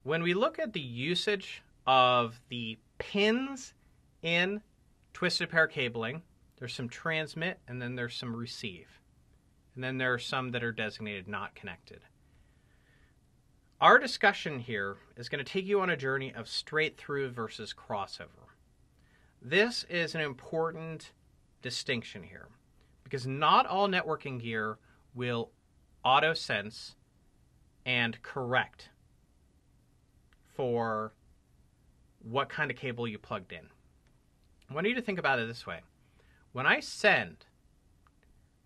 when we look at the usage of the pins in twisted pair cabling, there's some transmit and then there's some receive. And then there are some that are designated not connected. Our discussion here is going to take you on a journey of straight through versus crossover. This is an important distinction here because not all networking gear will auto-sense and correct for what kind of cable you plugged in. I want you to think about it this way. When I send,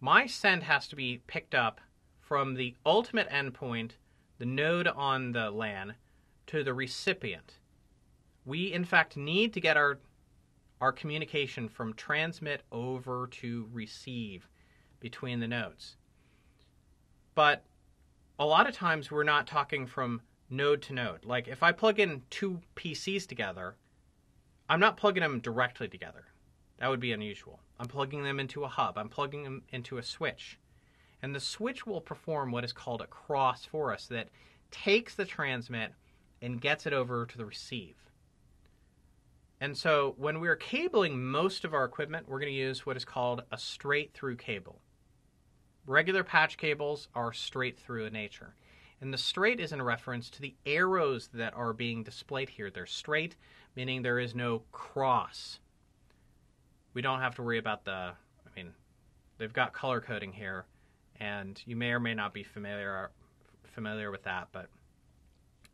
my send has to be picked up from the ultimate endpoint, the node on the LAN, to the recipient. We, in fact, need to get our communication from transmit over to receive between the nodes. But a lot of times we're not talking from node to node. Like if I plug in two PCs together, I'm not plugging them directly together. That would be unusual. I'm plugging them into a hub. I'm plugging them into a switch. And the switch will perform what is called a cross for us that takes the transmit and gets it over to the receive. And so when we're cabling most of our equipment, we're going to use what is called a straight through cable. Regular patch cables are straight through in nature. And the straight is in reference to the arrows that are being displayed here. They're straight, meaning there is no cross. We don't have to worry about they've got color coding here, and you may or may not be familiar with that, but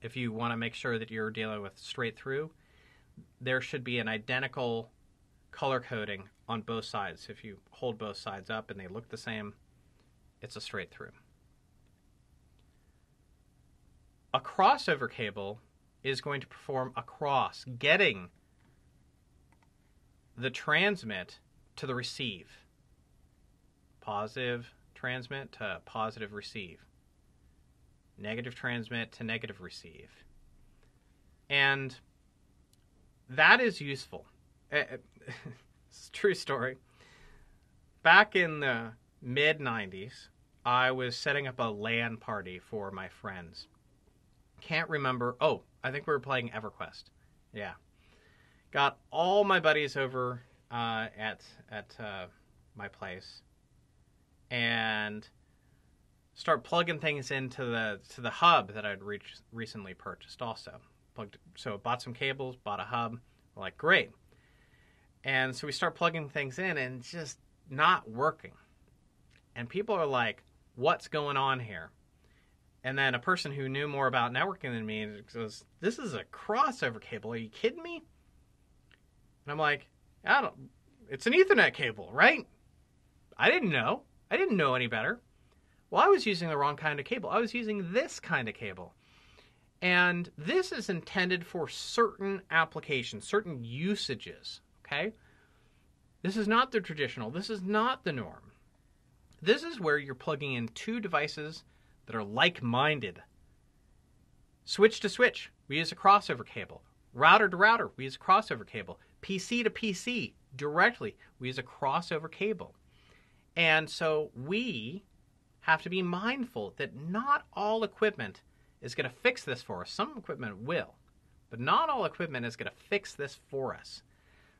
if you want to make sure that you're dealing with straight through, there should be an identical color coding on both sides. If you hold both sides up and they look the same, it's a straight through. A crossover cable is going to perform a cross, getting the transmit to the receive. Positive transmit to positive receive. Negative transmit to negative receive. And that is useful. It's a true story. Back in the mid-90s, I was setting up a LAN party for my friends. Can't remember. Oh, I think we were playing EverQuest. Yeah. Got all my buddies over at my place and start plugging things into the hub that I'd recently purchased also. So bought some cables, bought a hub. We're like, great. And so we start plugging things in and it's just not working. And people are like, what's going on here? And then a person who knew more about networking than me goes, this is a crossover cable. Are you kidding me? And I'm like, it's an Ethernet cable, right? I didn't know. I didn't know any better. Well, I was using the wrong kind of cable. I was using this kind of cable. And this is intended for certain applications, certain usages, okay? This is not the traditional. This is not the norm. This is where you're plugging in two devices that are like-minded. Switch to switch, we use a crossover cable. Router to router, we use a crossover cable. PC to PC, directly, we use a crossover cable. And so we have to be mindful that not all equipment is going to fix this for us. Some equipment will, but not all equipment is going to fix this for us.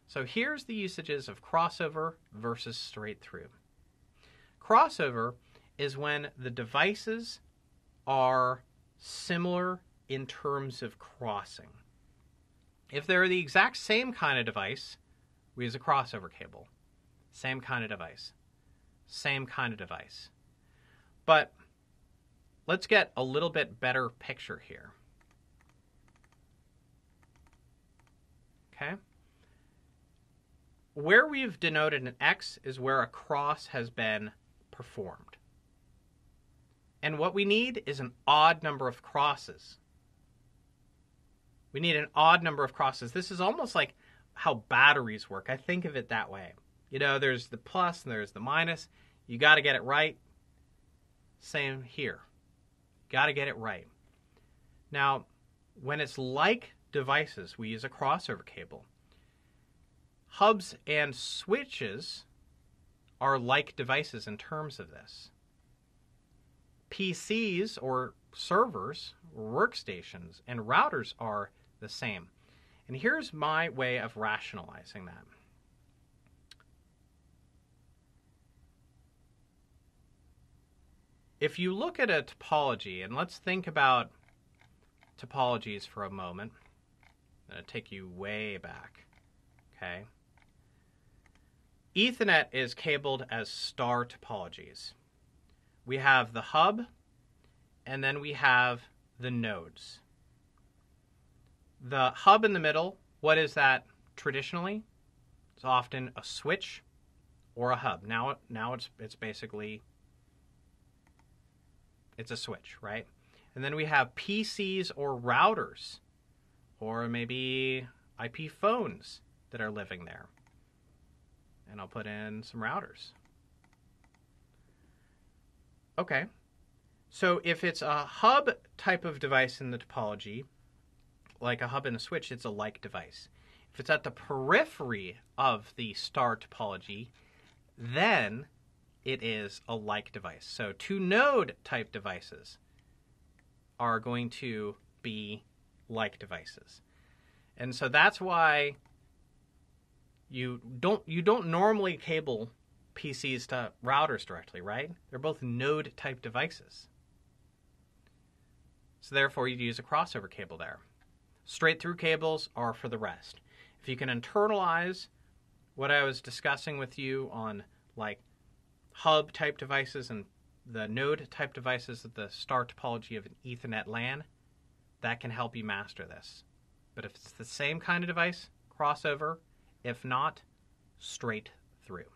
So here's the usages of crossover versus straight through. Crossover is when the devices are similar in terms of crossing. If they're the exact same kind of device, we use a crossover cable. Same kind of device. Same kind of device. But let's get a little bit better picture here. Okay? Where we've denoted an X is where a cross has been performed. And what we need is an odd number of crosses. We need an odd number of crosses. This is almost like how batteries work. I think of it that way. You know, there's the plus and there's the minus. You got to get it right. Same here. Got to get it right. Now, when it's like devices, we use a crossover cable. Hubs and switches are like devices in terms of this. PCs or servers, workstations, and routers are the same. And here's my way of rationalizing that. If you look at a topology, and let's think about topologies for a moment. I'm going to take you way back. Okay. Ethernet is cabled as star topologies. We have the hub, and then we have the nodes. The hub in the middle, what is that traditionally? It's often a switch or a hub. Now it's basically, it's a switch, right? And then we have PCs or routers, or maybe IP phones that are living there. And I'll put in some routers. Okay. So if it's a hub type of device in the topology, like a hub and a switch, it's a like device. If it's at the periphery of the star topology, then it is a like device. So two node type devices are going to be like devices. And so that's why you don't normally cable PCs to routers directly, right? They're both node type devices. So therefore you'd use a crossover cable there. Straight through cables are for the rest. If you can internalize what I was discussing with you on like hub type devices and the node type devices of the star topology of an Ethernet LAN, that can help you master this. But if it's the same kind of device, crossover. If not, straight through.